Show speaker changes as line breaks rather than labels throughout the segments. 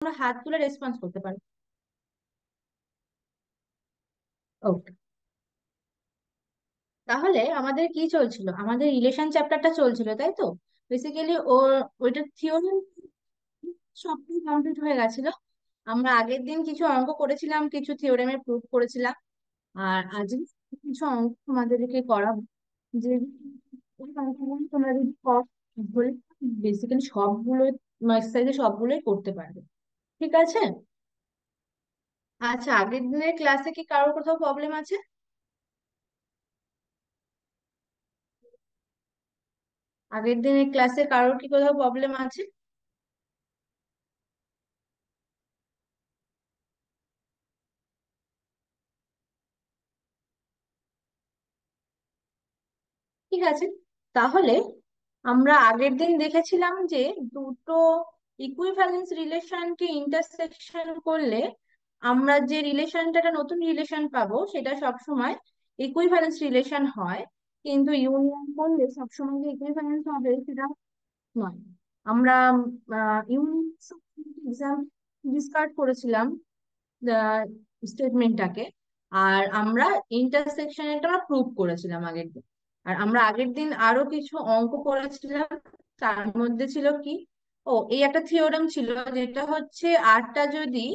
তোমরা হাত তুলে রেসপন্স করতে পারো। ওকে। তাহলে আমাদের কি চলছিল, আমাদের রিলেশন চ্যাপ্টারটা চলছিল, তাই তো? বেসিক্যালি ওইটা থিওরি সবটাই কমপ্লিট হয়ে গেছিল। আমরা আগের দিন কিছু অঙ্ক করেছিলাম, কিছু থিওরেমের প্রুফ করেছিলাম। আর আজ কিছু অঙ্ক তোমাদেরকে করাবো, যে ওই অঙ্কগুলো তোমরা যদি করো, বেসিক্যালি সবগুলো এক্সারসাইজে সবগুলোই করতে পারবে। ঠিক আছে। আচ্ছা, আগের দিনের ক্লাসে কি কারোর কোথাও প্রবলেম আছে? আগের দিনের ক্লাসে কারোর কি কোথাও প্রবলেম আছে? ঠিক আছে। তাহলে আমরা আগের দিন দেখেছিলাম যে দুটো ইকুইভ্যালেন্স রিলেশনকে ইন্টারসেকশন করলে আমরা যে রিলেশনটা, একটা নতুন রিলেশন পাবো, সেটা সবসময় ইকুইভ্যালেন্স রিলেশন হয়। কিন্তু ইউনিয়ন করলে সবসময় যে ইকুইভ্যালেন্স হবে সেটা নয়। আমরা ইউনিয়ন এক্সাম ডিসকার্ড করেছিলাম স্টেটমেন্টটাকে। আর আমরা ইন্টারসেকশনটা আমরা প্রুভ করেছিলাম আগের দিন। আর আমরা আগের দিন আরো কিছু অঙ্ক করেছিলাম। তার মধ্যে ছিল কি, এই একটা থিওরেম ছিল, যেটা হচ্ছে আরটা যদি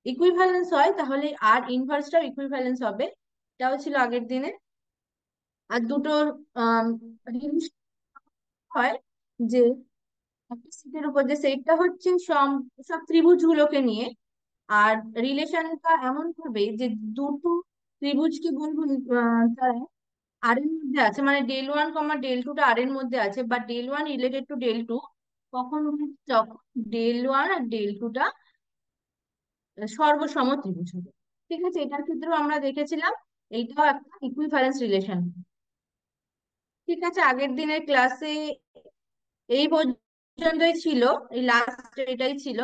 ইকুইভ্যালেন্স হয় তাহলে আর ইনভার্সটাও ইকুইভ্যালেন্স হবে। এটাও ছিল আগের দিনে। আর দুটোর জিনিস হয় যে একটা সেটের উপর, যে সেটটা হচ্ছে সব সব ত্রিভুজগুলোকে নিয়ে। আর রিলেশনটা এমন ভাবে যে দুটো ত্রিভুজকে বলবো তারা আর এর মধ্যে আছে, মানে del 1, del 2টা আর এর মধ্যে আছে, বা del 1 রিলেটেড টু del 2। কখন বলবো? যখন del 1 আর del 2টা সর্বসম ত্রিভুজ হবে। ঠিক আছে, এটার ক্ষেত্রেও আমরা দেখেছিলাম এইটাও একটা ইকুইভ্যালেন্স রিলেশন। ঠিক আছে, আগের দিনের ক্লাসে এই পর্যন্তই ছিল, এই লাস্ট এটাই ছিল।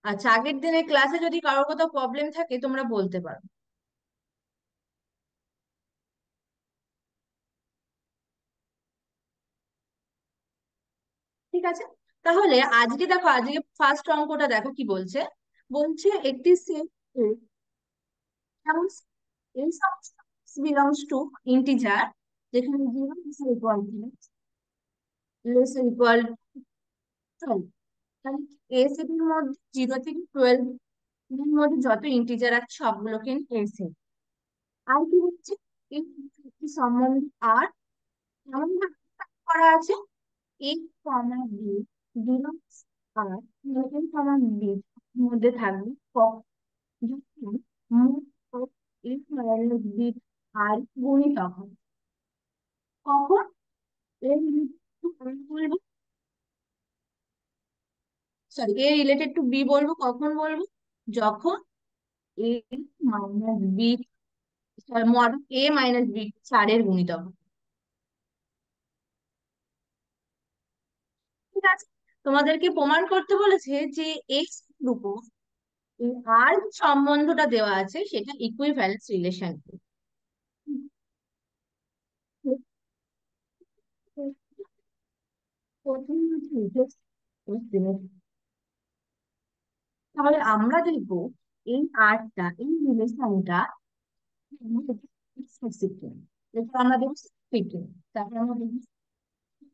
আচ্ছা, আগের দিনের ক্লাসে যদি কারোর কোথাও প্রবলেম থাকে তোমরা বলতে পারো। ঠিক আছে। তাহলে আজকে দেখো, আজকে ফার্স্ট অঙ্কটা দেখো কি বলছে। বলছে একটি সেট যেমন এই সমস্ত বিলংস টু ইন্টিজার, যেখানে zero equal to less equal to 12। তাহলে এ সেটের মধ্যে 0 থেকে 12 এর মধ্যে যত ইন্টিজার আছে সবগুলোকে এ সেট। আর কি হচ্ছে, এই একটি সম্বন্ধ আর এমন ভাবে করা আছে, এ কমা বি বিলংস আর এ কমা বি মধ্যে থাকবে যখন মোট এ মাইনাস বি আর গুণিতক হবে। কখন এ বলবো, sorry, a related to b বলবো কখন বলবো, যখন এ minus b, mod a minus b 4-এর গুণিতক হবে। ঠিক আছে। তোমাদেরকে প্রমাণ করতে বলেছে যে এক্স এর উপর এই আর যে সম্বন্ধটা দেওয়া আছে সেটা ইকুইভ্যালেন্স রিলেশন। প্রথম হচ্ছে reflex symmetry। তাহলে আমরা দেখবো এই আরটা, এই রিলেশনটা আমরা দেখবো ফিফটিন, তারপর আমরা দেখবো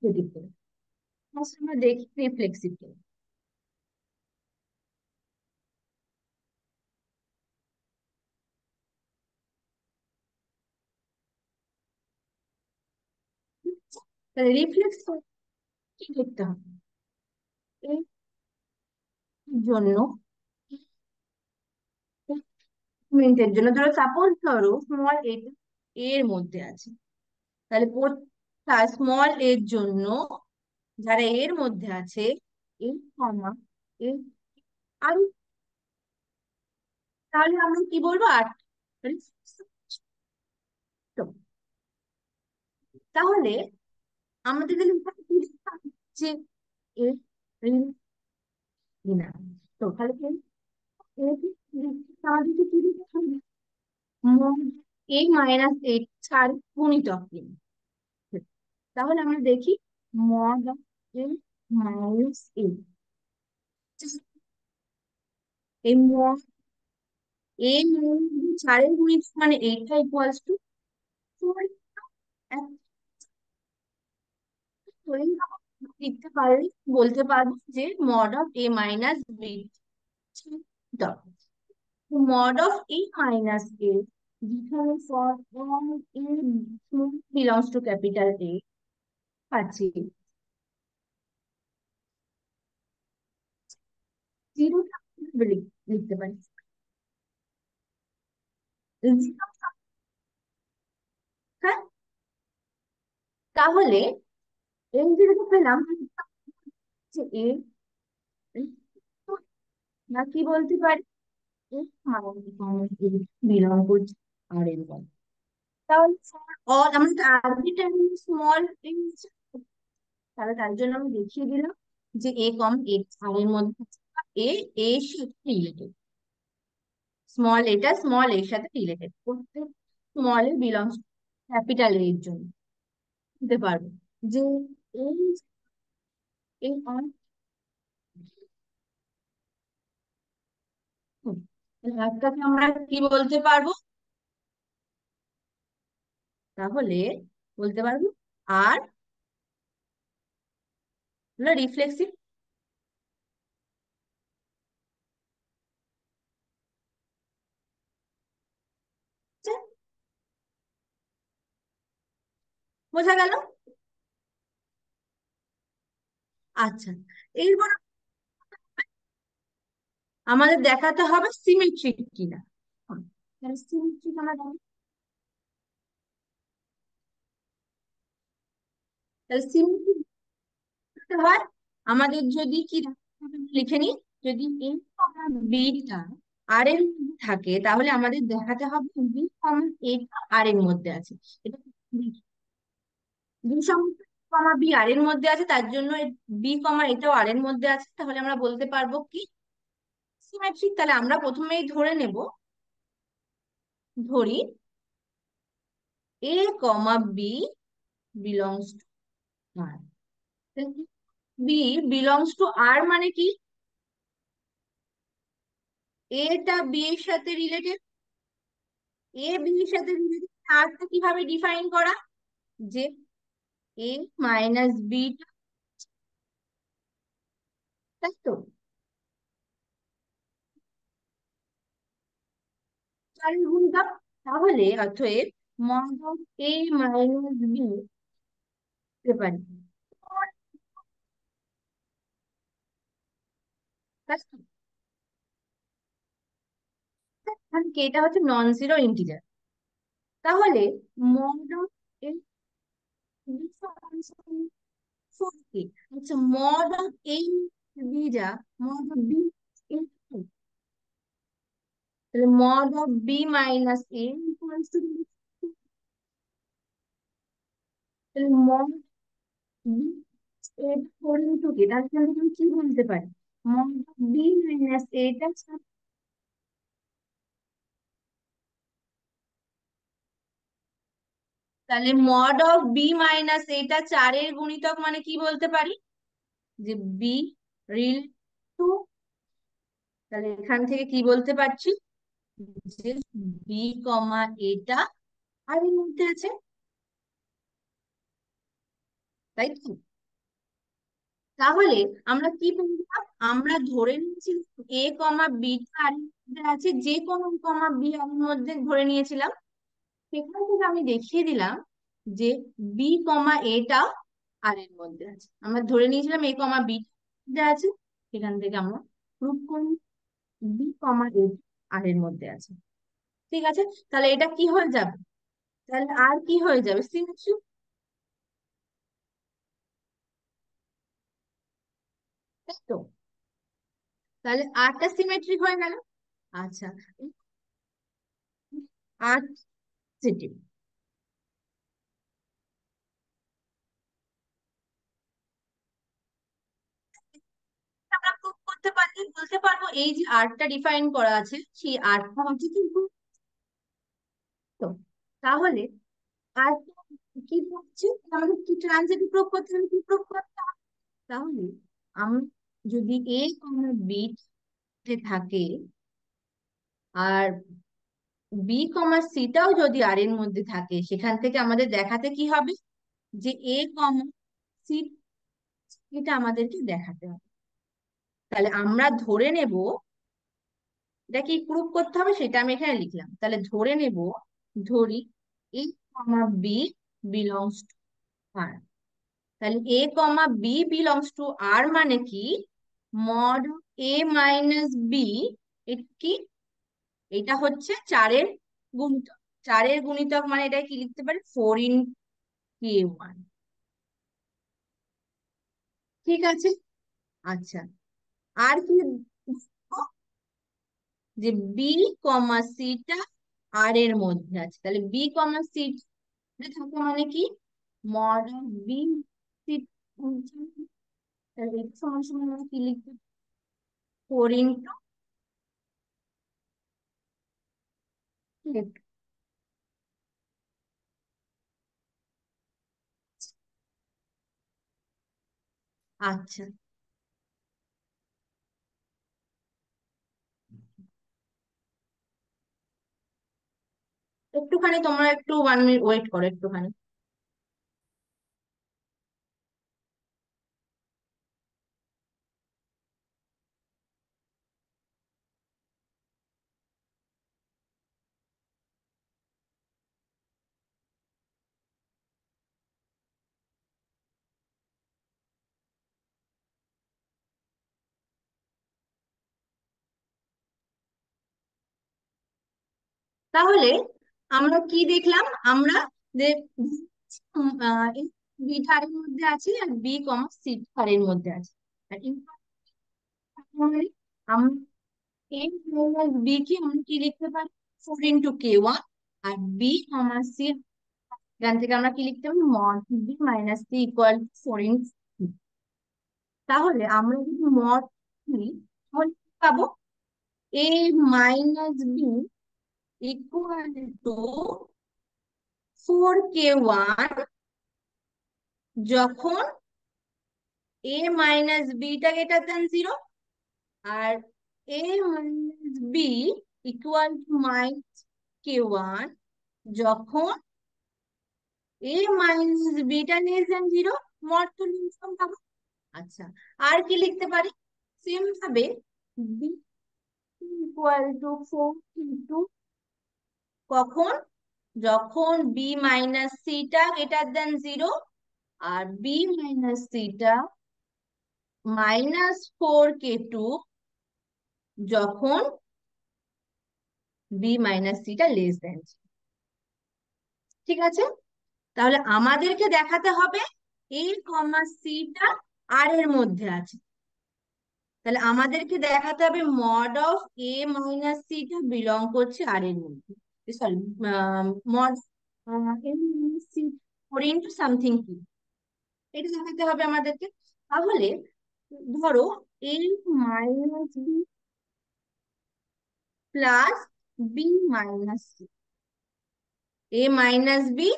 প্রেডিক্টেড। ফার্স্ট আমরা দেখি রিফ্লেক্সিভ। তাহলে রিফ্লেক্স কি দেখতে হবে এর জন্য, মিনিটের জন্য ধরো, সাপোজ ধরো স্মল এটা এর মধ্যে আছে, তাহলে স্মল এর জন্য যারা এর মধ্যে আছে, এই কমা এই আর, তাহলে আমরা কি বলবো আর। তাহলে আমাদের তাহলে এখানে কি লিখতে হবে? যে এ ঋণ না, তো তাহলে কি আমাদেরকে কি দিতে হবে, মড এ মাইনাস এইট গুণিতক কি। তাহলে আমরা দেখি মড এ মাইনাস এ, এই মড এ চারের গুণিত মানে এইটা ইকুয়ালস টু ফোর। লিখতে পারি, বলতে পারবো যে mod of A minus B mod of A minus A, যেখানে for all A belongs to capital A পাচ্ছি, জিরোটা লিখতে পারি, জিরো। হ্যাঁ, তাহলে এই যেটা পেলাম যে এ, না কি বলতে পারি, এ বিলং করছে আর এর বল। তাহলে অল আমরা আরবিট্রারি স্মল, তাহলে তার জন্য আমি দেখিয়ে দিলাম যে এ কম এ আর এর মধ্যে এ, এর সাথে রিলেটেড, স্মল এটা স্মল এর সাথে রিলেটেড, প্রত্যেক স্মল এ বিলংস ক্যাপিটাল এর জন্য দিতে পারবো যে এই এই অন একটাকে আমরা কি বলতে পারবো, তাহলে বলতে পারবো আর রিফ্লেক্সিভ। বোঝা গেল? আচ্ছা, এইবার আমাদের দেখাতে হবে সিমেট্রিক কিনা। তাহলে সিমেট্রিক আমরা জানি, তাহলে সিমেট্রিক হয় আমাদের যদি কি লিখে নিই, যদি এ বিটা আর এর মধ্যে থাকে তাহলে আমাদের দেখাতে হবে বি কমা এটা আর এর মধ্যে আছে। এটা বি কমা বি আর এর মধ্যে আছে, তার জন্য বি কমা এটাও আর এর মধ্যে আছে, তাহলে আমরা বলতে পারবো কি সিমেট্রিক। তাহলে আমরা প্রথমেই ধরে নেব, ধরি a comma b belongs to r, b belongs to r মানে কি, এটা বি এর সাথে রিলেটেড, এ বি এর সাথে রিলেটেড, আরটা কিভাবে ডিফাইন করা, যে এ মাইনাস বি, তাই তো, চারের গুণিতক। তাহলে অতএব mod of A minus B দিতে পারি, তাই তো? কারণ কি এটা হচ্ছে নন জিরো ইন্টিজার, তাহলে মড অফ এ আচ্ছা মড অফ এই বিটা, মড অফ বি, তাহলে mod of B minus A equals to, তাহলে মড বি এর ফোর ইন্টু কে, তাহলে আমি কি বলতে পারি, মড অফ বি মাইনাস এটা, তাহলে মড অফ বি মাইনাস এটা চারের গুণিতক মানে কি বলতে পারি, যে বি রিল টু, তাহলে এখান থেকে কি বলতে পারছি যে বি কমা এটা আর এর মধ্যে আছে, তাই তো? তাহলে আমরা কি বললাম, আমরা ধরে নিয়েছি এ কমা বিটা আর এর মধ্যে আছে, যে কোনো কমা বি আর এর মধ্যে ধরে নিয়েছিলাম, সেখান থেকে আমি দেখিয়ে দিলাম যে বি কমা এটা আর এর মধ্যে আছে, আমরা ধরে নিয়েছিলাম এ কমা বি আছে, সেখান থেকে আমরা প্রুভ করি বি কমা এ আর এর মধ্যে আছে। ঠিক আছে, তাহলে এটা কি হয়ে যাবে, তাহলে আর কি হয়ে যাবে, সিমেট্রি, তাই তো? তাহলে আরটা সিমেট্রিক হয়ে গেল। আচ্ছা, আর পজিটিভ আমরা প্রুভ করতে পারলে বলতে পারবো এই যে আরটা ডিফাইন করা আছে সেই আরটা হচ্ছে কিন্তু, তো তাহলে আর কি হচ্ছে, আমাদের কি ট্রানজিটিভ প্রুভ করতে হবে, কি প্রুভ করতে হবে, তাহলে আমরা যদি এ কমা বি তে থাকে, আর বি কমা সিটাও যদি আর এর মধ্যে থাকে, সেখান থেকে আমাদের দেখাতে কি হবে, যে এ কমা সি, এটা আমাদেরকে দেখাতে হবে। তাহলে আমরা ধরে নেব, এটা কি প্রুফ করতে হবে সেটা আমি এখানে লিখলাম। তাহলে ধরে নেব, ধরি a comma b belongs to আর। তাহলে এ comma b belongs to r মানে কি, মড এ মাইনাস বি, এটা কি, এটা হচ্ছে চারের গুণিতক। চারের গুণিতক মানে এটা কি লিখতে পারি, 4 × K1। ঠিক আছে। আচ্ছা, আর কি লিখবো? যে বি কমা সিটা আর এর মধ্যে আছে। তাহলে বি কমা সিটা থাকে মানে কি, মড অফ বি সিট, তাহলে এটা সমান সমান আমরা কি লিখতে, 4 × আচ্ছা, একটুখানি তোমরা একটু 1 মিনিট ওয়েট করো একটুখানি। তাহলে আমরা কি দেখলাম, আমরা যে বি ধারের মধ্যে আছে আর বি কমা সি ধারের মধ্যে আছে। আর মানে আমরা এ মাইনাস বি কে আমরা কি লিখতে পারি, 4 × K1। আর বি কমা সি, এখান থেকে আমরা কি লিখতে পারি, mod B minus C equal 4 × তাহলে আমরা যদি মড নিই, তাহলে কি পাবো, a minus b equal to 4 K1, যখন এ মাইনাস বিটা গ্রেটার দেন 0, আর a minus b equal to -K1 যখন এ minus beta less than 0, mod তো নিউটন পাবো। আচ্ছা, আর কি লিখতে পারি, সেম ভাবে বি ইকুয়াল টু 4 × কখন, যখন বি মাইনাস সিটা গ্রেটার দেন 0, আর বি মাইনাস সিটা -4 K2 যখন বি মাইনাস সিটা লেস দেন। ঠিক আছে। তাহলে আমাদেরকে দেখাতে হবে এ কমা সিটা আর এর মধ্যে আছে। তাহলে আমাদেরকে দেখাতে হবে মড অফ এ মাইনাস সিটা বিলং করছে আর এর মধ্যে, sorry, mod a minus c 4 × something কি, এটা দেখাতে হবে আমাদেরকে। তাহলে ধরো a minus B plus B minus c, a minus B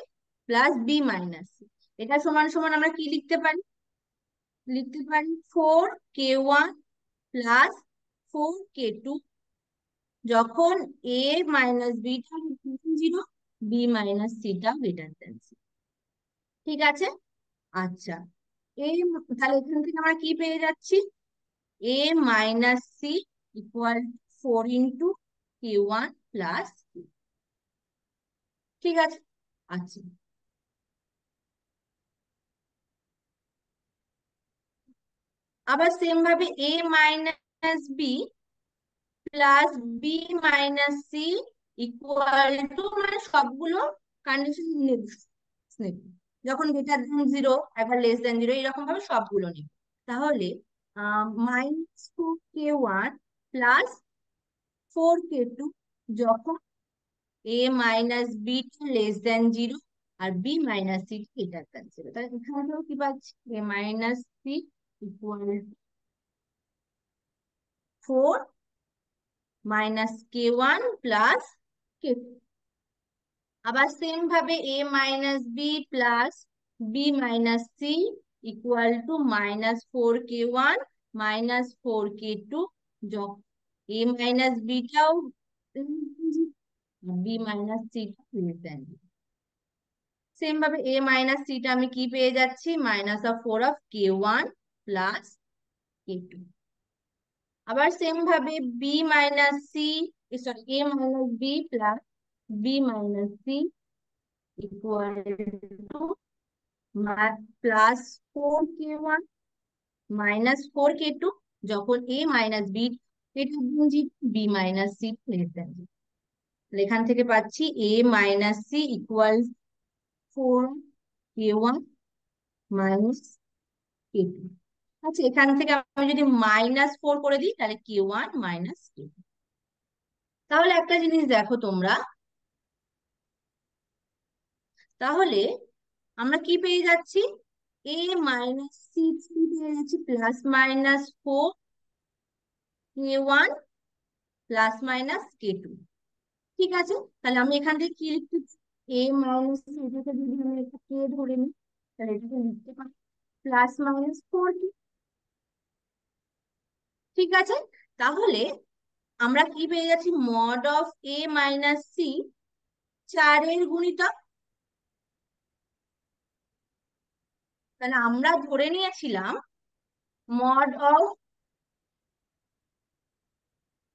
plus B minus c, এটা সমান সমান আমরা কি লিখতে পারি, লিখতে পারি 4 K1 প্লাস 4 K2 যখন এ মাইনাস বিটা 0, বি মাইনাস সিটা গ্রেটার দেন। ঠিক আছে। আচ্ছা, এই তাহলে এখান থেকে আমরা কি পেয়ে যাচ্ছি, a minus C equal 4 × K1 plus, ঠিক আছে। আচ্ছা, আবার সেম ভাবে a minus B plus B minus C equal to, মানে সবগুলো কন্ডিশন নেব, যখন গ্রেটার দেন 0, একবার লেস দেন 0, এরকম ভাবে সবগুলো নেব। তাহলে -4 K1 প্লাস 4 K2 যখন এ মাইনাস বি লেস দেন 0, আর b minus c greater than 0। তাহলে এখানেও কি পাচ্ছি, a minus C equal 4 -K1 plus K2। আবার সেম ভাবে a minus B plus B minus c -4k1 -4k2, a minus বিটাও b minus সিটা লেস দেন। সেম ভাবে এ মাইনাস সিটা আমি কি পেয়ে যাচ্ছি, -4 অফ k1 প্লাস k2। আবার সেম ভাবে B minus C, sorry, A minus B plus B minus C equal to +4k1 -4k2, যখন এ মাইনাস বি এটা বুঝি B minus C less than. এখান থেকে পাচ্ছি a minus C equal 4k1 -k2। আচ্ছা, এখান থেকে আমি যদি -4 করে দিই তাহলে k1 -k2। তাহলে একটা জিনিস দেখো তোমরা, তাহলে আমরা কি পেয়ে যাচ্ছি, এ মাইনাস সি পেয়ে যাচ্ছি +-4k1 +-k2। ঠিক আছে, তাহলে আমি এখান থেকে কি লিখতে, এ মাইনাস এটাকে যদি আমি একটা কে ধরে নিই তাহলে এটাকে লিখতে পারি +-4k। ঠিক আছে, তাহলে আমরা কি পেয়ে যাচ্ছি, mod of A minus c 4-এর গুণিতক। তাহলে আমরা ধরে নিয়েছিলাম mod of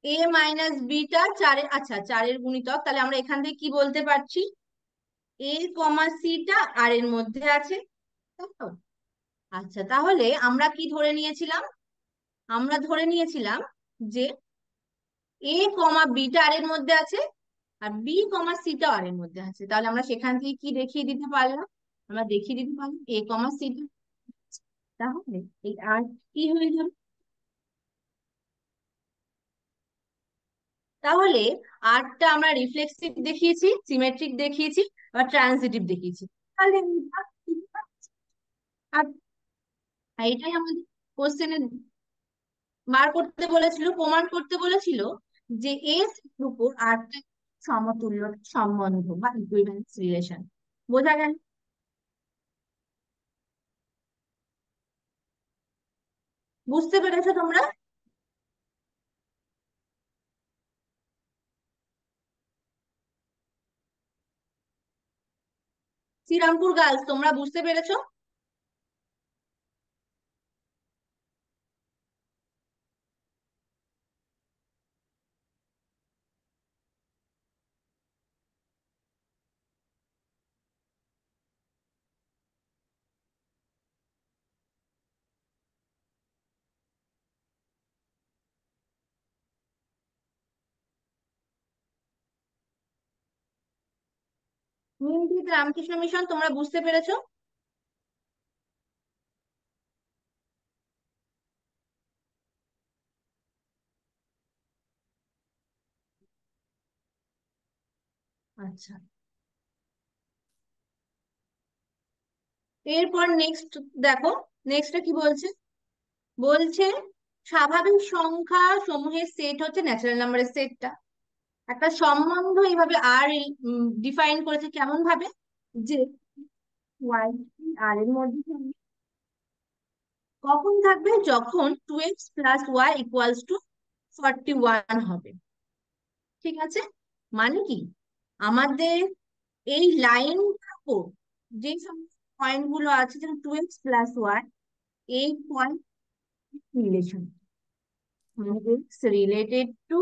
A minus beta 4-এর, আচ্ছা 4-এর গুণিতক। তাহলে আমরা এখান থেকে কি বলতে পারছি, এ কমা সিটা আর এর মধ্যে আছে, তাই তো? আচ্ছা, তাহলে আমরা কি ধরে নিয়েছিলাম, আমরা ধরে নিয়েছিলাম যে এ কমা বিটা আর এর মধ্যে আছে আর বি কমা সিটা আর এর মধ্যে আছে। তাহলে আমরা সেখান থেকে কি দেখিয়ে দিতে পারলাম, আমরা দেখিয়ে দিতে পারলাম এ কমা সিটা। তাহলে এই আর কি হয়ে যাবে, তাহলে আরটা আমরা রিফ্লেক্সিভ দেখিয়েছি, সিমেট্রিক দেখিয়েছি, আবার ট্রানজিটিভ দেখিয়েছি। তাহলে আর এটাই আমাদের কোশ্চেনে বার করতে বলেছিল, প্রমাণ করতে বলেছিল যে এস এর উপর আরটা সমতুল্য সম্বন্ধ বা ইকুইভ্যালেন্স রিলেশন। বোঝা গেল? বুঝতে পেরেছো তোমরা? শ্রীরামপুর গার্লস, তোমরা বুঝতে পেরেছো? নিমতিত রামকৃষ্ণ মিশন, তোমরা বুঝতে পেরেছো? আচ্ছা, এরপর নেক্সট দেখো, নেক্সটটা কি বলছে, বলছে স্বাভাবিক সংখ্যা সমূহের সেট হচ্ছে ন্যাচারাল নাম্বারের সেটটা। একটা সম্বন্ধ এইভাবে আর ডিফাইন করেছে কেমন ভাবে, যে ওয়াই আর এর মধ্যে থাকবে, কখন থাকবে, যখন 2x + y = 41 হবে। ঠিক আছে, মানে কি, আমাদের এই লাইন যে সমস্ত পয়েন্ট গুলো আছে, যেমন 2x + y, এই point relation related to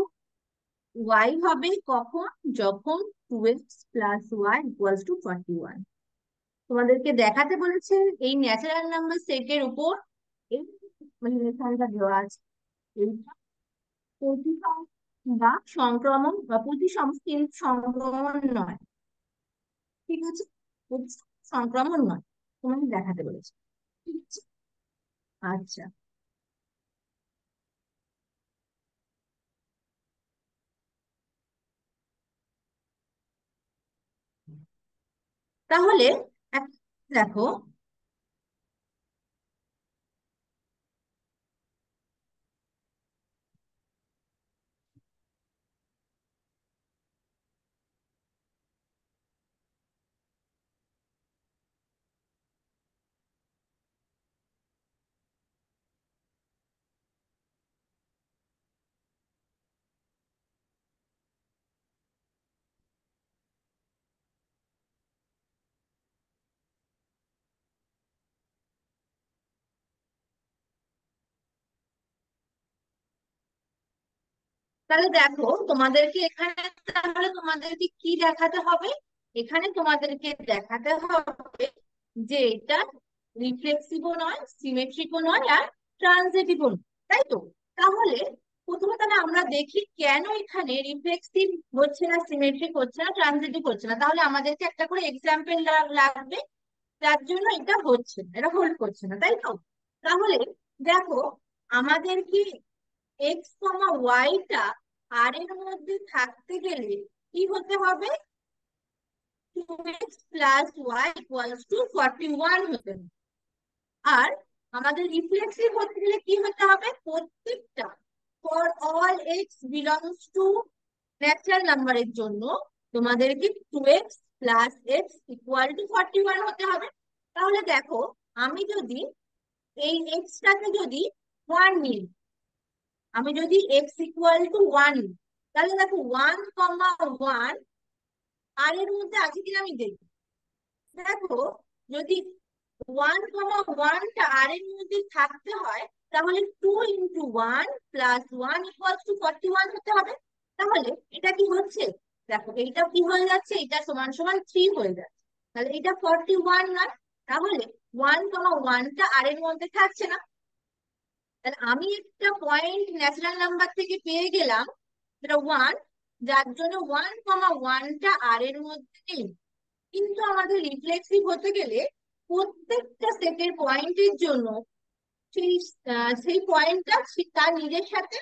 Y হবে কখন, যখন 2x + y = 41। তোমাদেরকে দেখাতে বলেছে এই ন্যাচারাল নাম্বার সেটের উপর এই রিলেশনটা দেওয়া আছে। এইটা প্রতিসম বা সংক্রমণ বা প্রতিসম কিন্তু সংক্রমণ নয়। ঠিক আছে, সংক্রমণ নয়, তোমাকে দেখাতে বলেছে। ঠিক আছে, আচ্ছা, তাহলে দেখো, তাহলে দেখো তোমাদেরকে এখানে, তাহলে তোমাদেরকে কি দেখাতে হবে? এখানে তোমাদেরকে দেখাতে হবে যে এটা রিফ্লেক্সিভও নয়, সিমেট্রিকও নয়, আর ট্রানজিটিভও নয়, তাই তো? তাহলে প্রথমে তাহলে আমরা দেখি কেন এখানে রিফ্লেক্সিভ হচ্ছে না, সিমেট্রিক হচ্ছে না, ট্রানজিটিভ হচ্ছে না। তাহলে আমাদেরকে একটা করে এক্সাম্পল লাগবে যার জন্য এটা হচ্ছে না, এটা হোল্ড করছে না, তাই তো? তাহলে দেখো, আমাদের কি এক্স কমা ওয়াইটা আর এর মধ্যে থাকতে গেলে কি হতে হবে? 2x plus Y equals to 41 হতে হবে। আর আমাদের রিফ্লেক্সিভ হতে গেলে কি হতে হবে? প্রত্যেকটা, for all x belongs to natural নাম্বারের জন্য তোমাদেরকে 2x plus x equal to 41 হতে হবে। তাহলে দেখো, আমি যদি এই এক্সটাকে যদি 1 নিই, আমি যদি এক্স ইকুয়াল টু 1 নিই, তাহলে দেখো 1,1 আর এর মধ্যে আছে কিনা আমি দেখি। দেখো, যদি 1,1টা আর এর মধ্যে থাকতে হয়, তাহলে 2 × 1 প্লাস 1 ইকুয়ালস টু 41 হতে হবে। তাহলে এটা কি হচ্ছে? দেখো, এইটা কি হয়ে যাচ্ছে, এটা সমান সমান 3 হয়ে যাচ্ছে। তাহলে এটা 41 নয়। তাহলে 1,1টা আর এর মধ্যে থাকছে না। তাহলে আমি একটা পয়েন্ট ন্যাচারাল নাম্বার থেকে পেয়ে গেলাম, যেটা 1, যার জন্য 1,1টা আর এর মধ্যে নেই। কিন্তু আমাদের রিফ্লেক্সিভ হতে গেলে প্রত্যেকটা সেটের পয়েন্টের জন্য সেই সেই পয়েন্টটা তার নিজের সাথে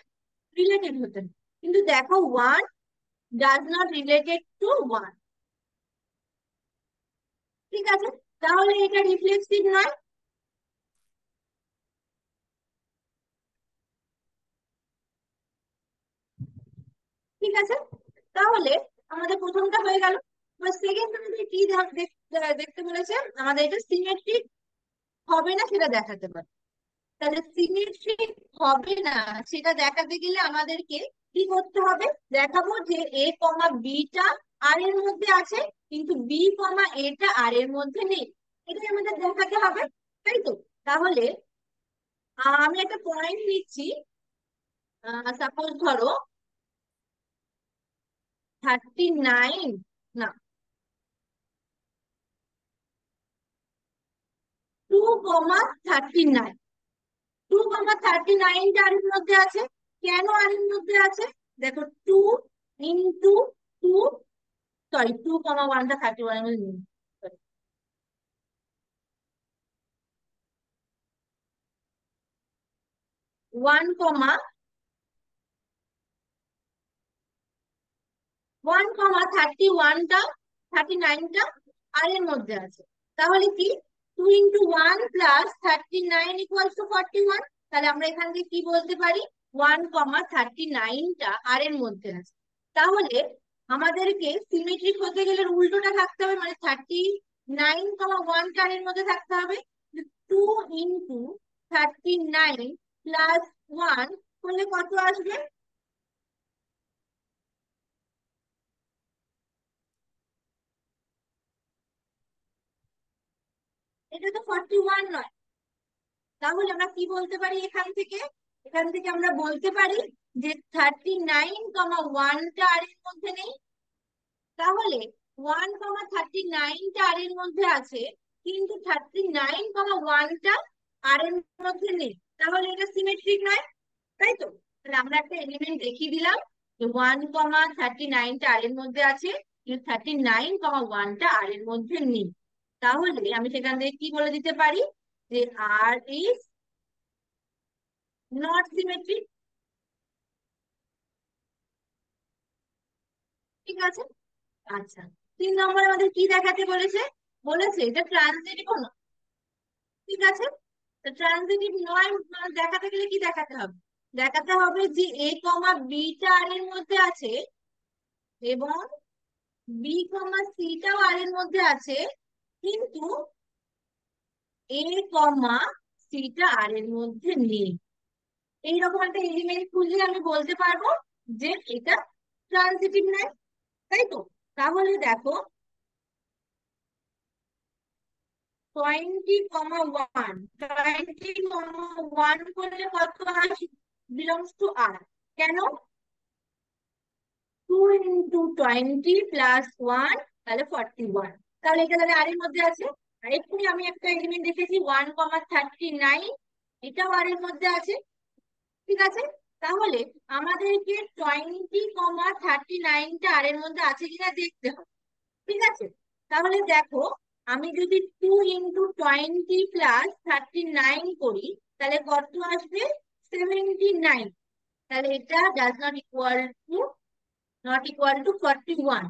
রিলেটেড হতে হবে। কিন্তু দেখো, 1 ডাজ নট রিলেটেড টু 1। ঠিক আছে, তাহলে এটা রিফ্লেক্সিভ নয়। ঠিক আছে, তাহলে আমাদের প্রথমটা হয়ে গেল। এবার সেকেন্ড আমাদের কি দেখতে বলেছে? আমাদের এটা সিমেট্রিক হবে না সেটা দেখাতে পারে। তাহলে সিমেট্রিক হবে না সেটা দেখাতে গেলে আমাদেরকে কি করতে হবে? দেখাবো যে এ কমা বিটা আর এর মধ্যে আছে, কিন্তু বি কমা এটা আর এর মধ্যে নেই। এটাই আমাদের দেখাতে হবে, তাই তো? তাহলে আমি একটা পয়েন্ট নিচ্ছি। সাপোজ ধরো 39, না, 2,39, 2,39টা আর এর মধ্যে আছে। কেন আর এর মধ্যে আছে? দেখো, 2 × 2, সরি, 2,1টা 31 এর মধ্যে নেই। 1,31টা 39টা আর এর মধ্যে আছে। তাহলে কি 2 × 1 প্লাস 39 ইকুয়ালস টু 41। তাহলে আমরা এখান থেকে কি বলতে পারি? 1,39টা আর এর মধ্যে আছে। তাহলে আমাদেরকে সিমেট্রিক হতে গেলে উল্টোটা থাকতে হবে, মানে 39,1টা আর এর মধ্যে থাকতে হবে। 2 × 39 প্লাস 1 করলে কত আসবে? এটা তো 41 নয়। তাহলে আমরা কি বলতে পারি এখান থেকে? এখান থেকে আমরা বলতে পারি যে 39,1টা আর এর মধ্যে নেই। তাহলে 1,39টা আর এর মধ্যে আছে, কিন্তু 39,1টা আর এর মধ্যে নেই। তাহলে এটা সিমেট্রিক নয়, তাই তো? তাহলে আমরা একটা এলিমেন্ট দেখিয়ে দিলাম যে 1,39টা আর এর মধ্যে আছে, কিন্তু 39,1টা আর এর মধ্যে নেই। তাহলে আমি সেখান থেকে কি বলে দিতে পারি? যে আর ইজ নট সিমেট্রিক। ঠিক আছে, আচ্ছা। 3 নম্বর আমাদের কি দেখাতে বলেছে? বলেছে এটা ট্রানজিটিভ না। ঠিক আছে, ট্রানজিটিভ নয় দেখাতে গেলে কি দেখাতে হবে? দেখাতে হবে যে এ কমা বিটা আর এর মধ্যে আছে, এবং বি কমা সিটাও আর এর মধ্যে আছে, কিন্তু এ কমা সিটা আর এর মধ্যে নেই। এইরকম একটা এলিমেন্ট খুঁজলে আমি বলতে পারবো যে এটা ট্রানজিটিভ নয়, তাই তো? তাহলে দেখো, 20,1, 20,1 করলে কত আসে? বিলংস টু আর। কেন? 2 × 20 + 1, তাহলে 41। তাহলে এটা তাহলে আর এর মধ্যে আছে। আর এক্ষুনি আমি একটা এলিমেন্ট দেখেছি 1,39, এটাও আর এর মধ্যে আছে। ঠিক আছে, তাহলে আমাদেরকে 20,39টা আর এর মধ্যে আছে কিনা দেখতে হবে। ঠিক আছে, তাহলে দেখো, আমি যদি 2 × 20 + 39 করি, তাহলে কত আসবে? 79। তাহলে এটা নট ইকুয়াল টু 41।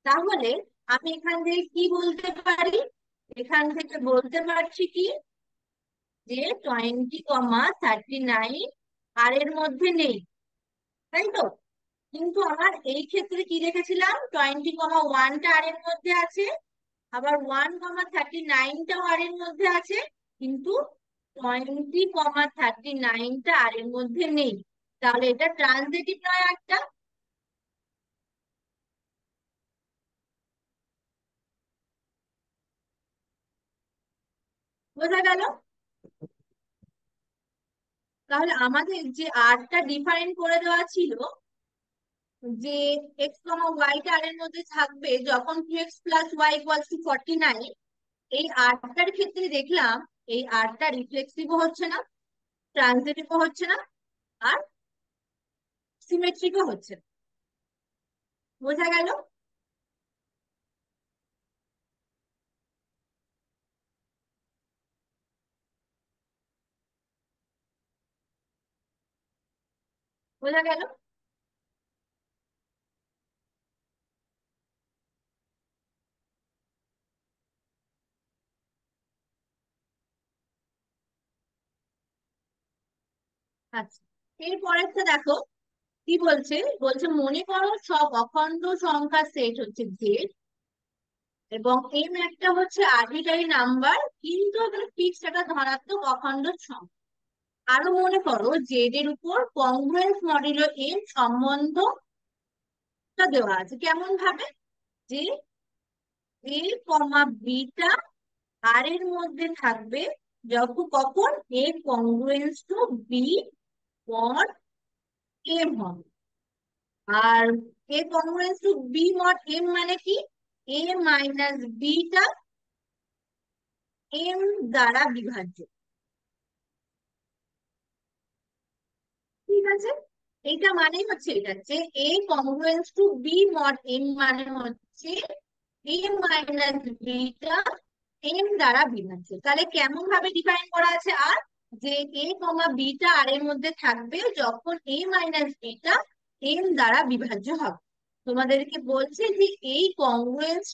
তাহলে আমি এখান থেকে কি বলতে পারি? এখান থেকে বলতে পারছি কি, যে 20,39 আর এর মধ্যে নেই, তাই তো? কিন্তু আমার এই ক্ষেত্রে কি রেখেছিলাম, 20,1টা আর এর মধ্যে আছে, আবার 1,39টাও আর এর মধ্যে আছে, কিন্তু 20,39টা আর এর মধ্যে নেই। তাহলে এটা ট্রানজিটিভ নয় একটা। বোঝা গেল? তাহলে আমাদের যে আরটা ডিফাইন করে দেওয়া ছিল, যে এক্স কমা ওয়াইটা আর এর মধ্যে থাকবে যখন 2x + y = 49, এই আরটার ক্ষেত্রে দেখলাম এই আরটা রিফ্লেক্সিভও হচ্ছে না, ট্রানজিটিভও হচ্ছে না, আর সিমেট্রিকও হচ্ছে না। বোঝা গেল? বোঝা গেল? আচ্ছা, এরপরেরটা দেখো কি বলছে। বলছে মনে করো সব অখণ্ড সংখ্যার সেট হচ্ছে জেড, এবং এম একটা হচ্ছে আরবিটারি নাম্বার, কিন্তু এখানে ফিক্সড একটা ধনাত্মক অখণ্ড সংখ্যা। আরো মনে করো জেড এর উপর কংগ্রুয়েন্স মডুলো এম সম্বন্ধটা দেওয়া আছে। কেমন ভাবে? যে এ কমা বিটা আর এর মধ্যে থাকবে যখন কখন এ কংগ্রুয়েন্স টু বি মড এম হবে। আর এ কংগ্রুয়েন্স টু বি মড এম মানে কি? এ মাইনাস বিটা এম দ্বারা বিভাজ্য। ঠিক আছে, এইটা মানে হচ্ছে এটা যে এ কংগ্রুয়েন্স টু বি মড এম মানে হচ্ছে এ মাইনাস বিটা এম দ্বারা বিভাজ্য। তাহলে কেমন ভাবে ডিফাইন করা আছে? আর যে এ কমা বিটা আর এর মধ্যে থাকবে যখন এ মাইনাস বিটা এম দ্বারা বিভাজ্য হবে। তোমাদেরকে বলছে যে এই কংগ্রুয়েন্স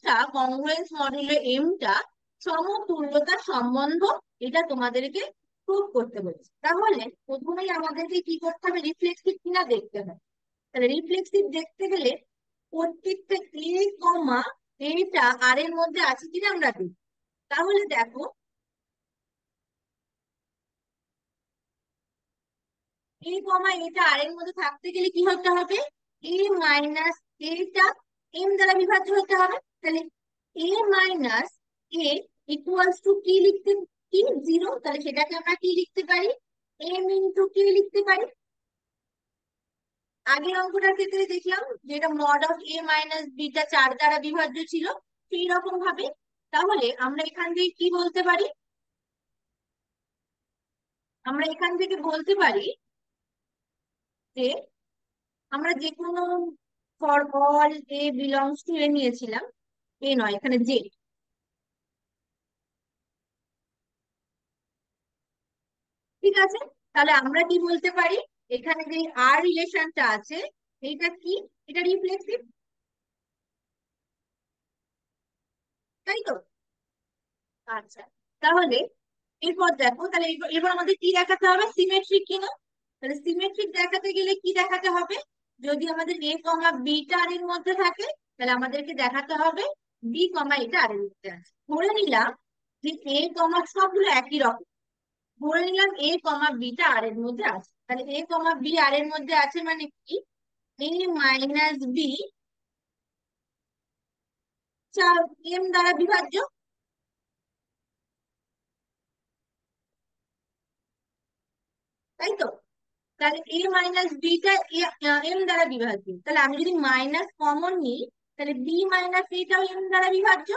মডুলো এমটা সমতুল্যতা সম্বন্ধ, এটা তোমাদেরকে প্রুভ করতে বলছে। তাহলে প্রথমেই আমাদেরকে কি করতে হবে? রিফ্লেক্সিভ কিনা দেখতে হবে। তাহলে রিফ্লেক্সিভ দেখতে গেলে প্রত্যেকটা এ কমা এটা আর এর মধ্যে আছে কিনা আমরা দেখি। তাহলে দেখো, এ কমা এটা আর এর মধ্যে থাকতে গেলে কি হতে হবে? এ মাইনাস এটা এম দ্বারা বিভাজ্য হতে হবে। তাহলে a minus A equals two কি লিখতে? কি? 0। তাহলে সেটাকে আমরা কি লিখতে পারি? এম ইন্টু কি লিখতে পারি। আগের অঙ্কটার ক্ষেত্রে দেখলাম যেটা mod of A minus beta 4 দ্বারা বিভাজ্য ছিল, সেই রকম ভাবে। তাহলে আমরা এখান থেকে কি বলতে পারি? আমরা এখান থেকে বলতে পারি যে আমরা যে কোনো for all a belongs to a নিয়েছিলাম, এ নয় এখানে জে। ঠিক আছে, তাহলে আমরা কি বলতে পারি? এখানে যে আর রিলেশনটা আছে, এইটা কি? এটা রিফ্লেক্সিভ, তাই তো? আচ্ছা, তাহলে এরপর দেখো, তাহলে এবার আমাদের কি দেখাতে হবে? সিমেট্রিক কিনা। তাহলে সিমেট্রিক দেখাতে গেলে কি দেখাতে হবে? যদি আমাদের এ কমা বিটা আর এর মধ্যে থাকে, তাহলে আমাদেরকে দেখাতে হবে বি কমা এটা আর এর মধ্যে আছে। ধরে নিলাম যে এ কমা, সবগুলো একই রকম, ধরে নিলাম এ কমা বিটা আর এর মধ্যে আছে। তাহলে এ কমা বি আর এর মধ্যে আছে মানে কি? এ মাইনাস বি এম দ্বারা বিভাজ্য, তাই তো? তাহলে এ মাইনাস বিটা এম দ্বারা বিভাজ্য। তাহলে আমি যদি মাইনাস কমন নিই, তাহলে বি মাইনাস এটাও এম দ্বারা বিভাজ্য।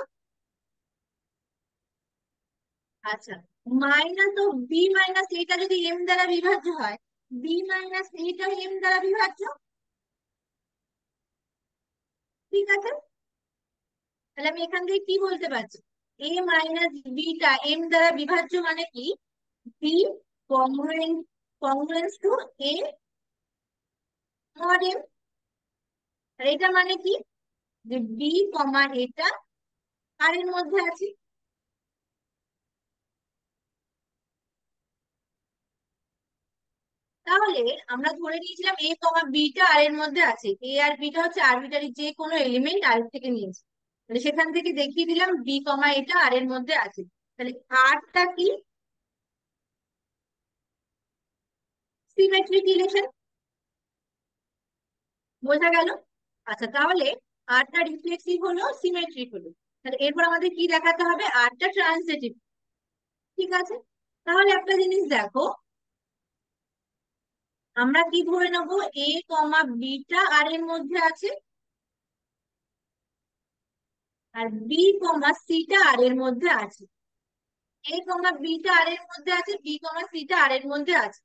আচ্ছা, মাইনাস ও বি মাইনাস এটা যদি এম দ্বারা বিভাজ্য হয়, বি মাইনাস এটাও এম দ্বারা বিভাজ্য। ঠিক আছে, তাহলে আমি এখান থেকে কি বলতে পারছি? এ মাইনাস বিটা এম দ্বারা বিভাজ্য মানে কি? B congruent congruence to a mod m. আর এটা মানে কি? যে বি কমা এটা আর এর মধ্যে আছে। তাহলে আমরা ধরে নিয়েছিলাম এ কমা বিটা আর এর মধ্যে আছে, এ আর বিটা হচ্ছে আরবিটারি যে কোনো এলিমেন্ট আর থেকে নিয়েছি। তাহলে সেখান থেকে দেখিয়ে দিলাম বি কমা এটা আর এর মধ্যে আছে। তাহলে আরটা কি? Symmetric relation. বোঝা গেল? আচ্ছা, তাহলে আরটা রিফ্লেক্সিভ হলো, সিমেট্রিক হলো। তাহলে এরপর আমাদের কি দেখাতে হবে? আরটা ট্রান্সিটিভ। ঠিক আছে, তাহলে একটা জিনিস দেখো, আমরা কি ধরে নেবো? এ কমা বিটা আর এর মধ্যে আছে, আর বি কমা সিটা আর এর মধ্যে আছে। এ কমা বিটা আর এর মধ্যে আছে, বি কমা সিটা আর এর মধ্যে আছে।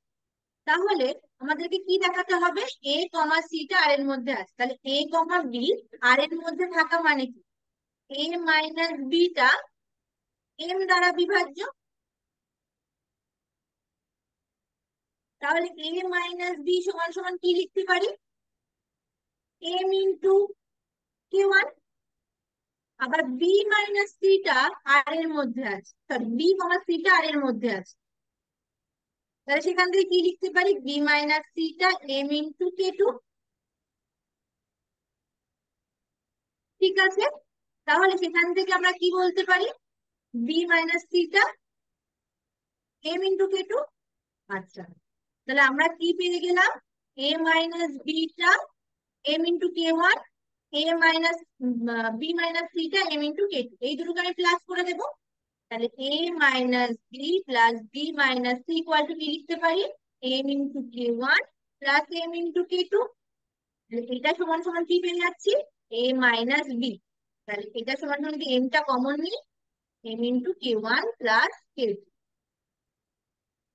তাহলে আমাদেরকে কি দেখাতে হবে? এ কমা সিটা আর এর মধ্যে আছে, তাহলে এ কমা বি আর এর মধ্যে থাকা মানে কি? এ মাইনাস বিটা এম দ্বারা বিভাজ্য। তাহলে এ মাইনাস বি সমান সমান কি লিখতে পারি? M into k one. আবার বি মাইনাস সিটা আর এর মধ্যে আছে, সরি বি কমা সিটা আর এর মধ্যে আছে। তাহলে সেখান থেকে কি লিখতে পারি? বি মাইনাস সিটা এম ইন্টু কে টু। ঠিক আছে, তাহলে সেখান থেকে আমরা কি বলতে পারি? বি মাইনাস সিটা এম ইন্টু কে টু। আচ্ছা, তাহলে আমরা কি পেয়ে গেলাম? A minus beta m into k one, a minus b minus সিটা এম ইন্টু কে টু, এই দুটোকে আমি প্লাস করে দেবো। তাহলে a minus B plus B minus C equal to কি লিখতে পারি? M into k one plus M into k two. এটা সমান সমান কি পেয়ে যাচ্ছি? A minus B. তাহলে এটা সমান সমান কি, এমটা কমন নিই, M into k one plus কে টু।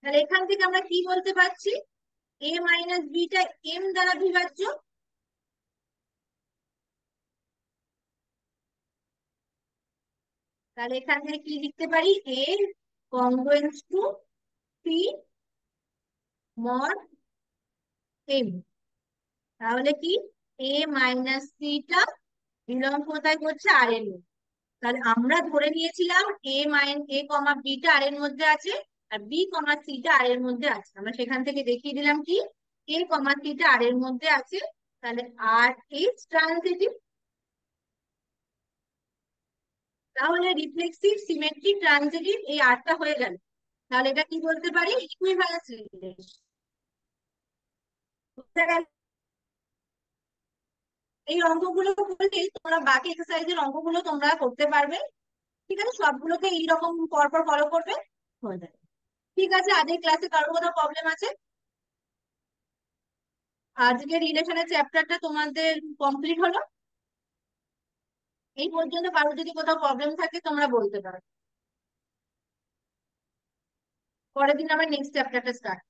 তাহলে এখান থেকে আমরা কি বলতে পারছি? এ মাইনাস বিটা এম দ্বারা বিভাজ্য। তাহলে এখান থেকে কি লিখতে পারি? এ কংগ্রুয়েন্স টু পি মড এম। তাহলে কি? এ মাইনাস সিটা বিলং কোথায় করছে? আর এর মধ্যে। তাহলে আমরা ধরে নিয়েছিলাম এ কমা বিটা আর এর মধ্যে আছে, আর বি কমা সিটা আর এর মধ্যে আছে। আমরা সেখান থেকে দেখিয়ে দিলাম কি? এ কমা সিটা আর এর মধ্যে আছে। তাহলে আর ইজ ট্রান্সিটিভ। তাহলে রিফ্লেক্সিভ, সিমেট্রিক, ট্রানজিটিভ এই আটটা হয়ে গেল। তাহলে এটা কি বলতে পারি? Equivalence relation. বুঝতে গেল? এই অঙ্কগুলো করলে তোমরা বাকি এক্সারসাইজের অঙ্কগুলো তোমরা করতে পারবে। ঠিক আছে, সবগুলোকে এইরকম পরপর ফলো করবে, হয়ে যাবে। ঠিক আছে, আজকের ক্লাসে কারোর কোথাও প্রবলেম আছে? আজকের রিলেশনের চ্যাপ্টারটা তোমাদের কমপ্লিট হলো। এই পর্যন্ত কারোর যদি কোথাও প্রবলেম থাকে তোমরা বলতে পারো। পরের দিন আবার নেক্সট চ্যাপ্টারটা স্টার্ট।